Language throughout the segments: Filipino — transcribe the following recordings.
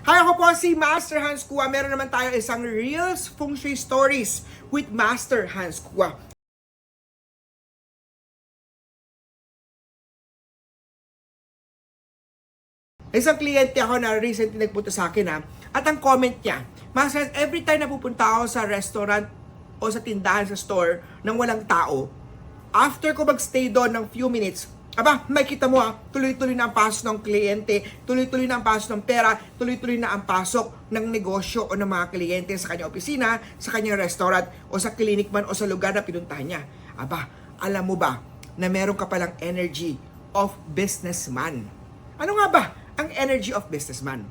Hi, ako po si Master Hans Kua. Meron naman tayo isang Reels Feng Shui Stories with Master Hans Kua. Isang kliyente ako na recently nagpunta sa akin at ang comment niya, Master, every time na pupunta ako sa restaurant o sa tindahan sa store nang walang tao, after ko magstay doon ng few minutes, makita mo tuloy-tuloy na ang pasok ng kliyente, tuloy-tuloy na ang pasok ng pera, tuloy-tuloy na ang pasok ng negosyo o ng mga kliyente sa kanyang opisina, sa kanyang restaurant, o sa clinic man o sa lugar na pinuntahan niya. Alam mo ba na meron ka palang energy of businessman? Ano nga ba ang energy of businessman?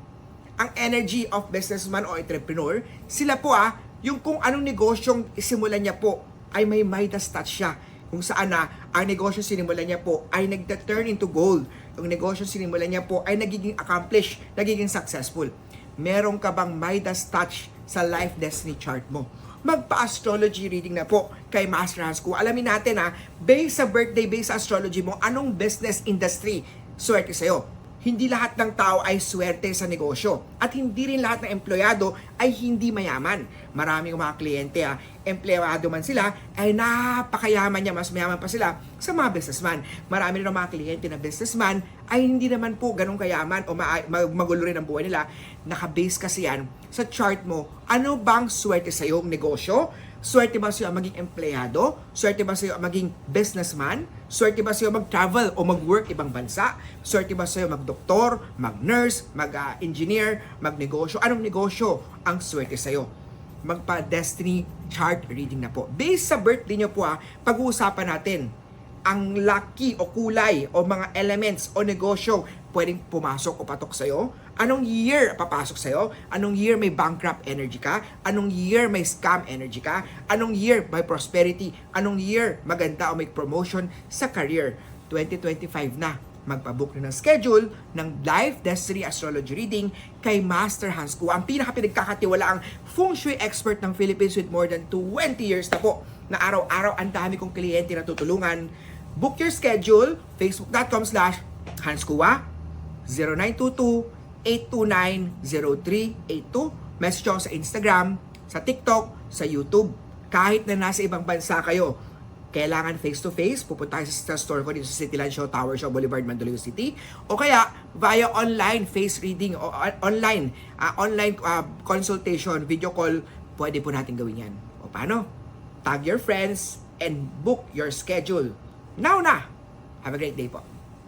Ang energy of businessman o entrepreneur, sila po yung kung anong negosyong isimulan niya po ay may Midas touch siya. Kung saan ang negosyo sinimulan niya po ay nagta-turn into gold. Yung negosyo sinimulan niya po ay nagiging accomplished, nagiging successful. Meron ka bang Midas touch sa life destiny chart mo? Magpa-astrology reading na po kay Master Hans Kua. Alamin natin based sa birthday, based sa astrology mo, anong business industry swerte sa'yo. Hindi lahat ng tao ay swerte sa negosyo at hindi rin lahat ng empleyado ay hindi mayaman. Maraming mga kliyente, empleyado man sila, ay napakayaman niya, mas mayaman pa sila sa mga businessman. Marami rin mga kliyente na businessman ay hindi naman po ganun kayaman o magulo rin ang buhay nila. Nakabase kasi yan sa chart mo. Ano bang swerte sa iyong negosyo? Swerte ba sa'yo maging empleyado? Swerte ba sa'yo maging businessman? Swerte ba sa'yo mag-travel o mag-work ibang bansa? Swerte ba sa'yo mag-doktor, mag-nurse, mag-engineer, mag-negosyo? Anong negosyo ang swerte sa'yo? Magpa-destiny chart reading na po. Based sa birthday nyo po pag-uusapan natin ang lucky o kulay o mga elements o negosyo pwedeng pumasok o patok sa'yo. Anong year papasok sa'yo? Anong year may bankrupt energy ka? Anong year may scam energy ka? Anong year may prosperity? Anong year maganda o may promotion sa career? 2025 na. Magpabook na ng schedule ng Life Destiny Astrology Reading kay Master Hans Kua, ang pinakapinagkakatiwalaang Feng Shui expert ng Philippines with more than 20 years na po, na araw-araw ang dami kong kliyente na tutulungan. Book your schedule, facebook.com/HansKua, 0922-829-0382. Message ako sa Instagram, sa TikTok, sa YouTube. Kahit na nasa ibang bansa kayo, kailangan face-to-face, pupunta kayo sa store ko dito sa Cityland Show Tower Show Boulevard, Mandaluyong City. O kaya, via online face reading o online consultation, video call, pwede po natin gawin yan. O paano? Tag your friends and book your schedule. Now na! Have a great day po.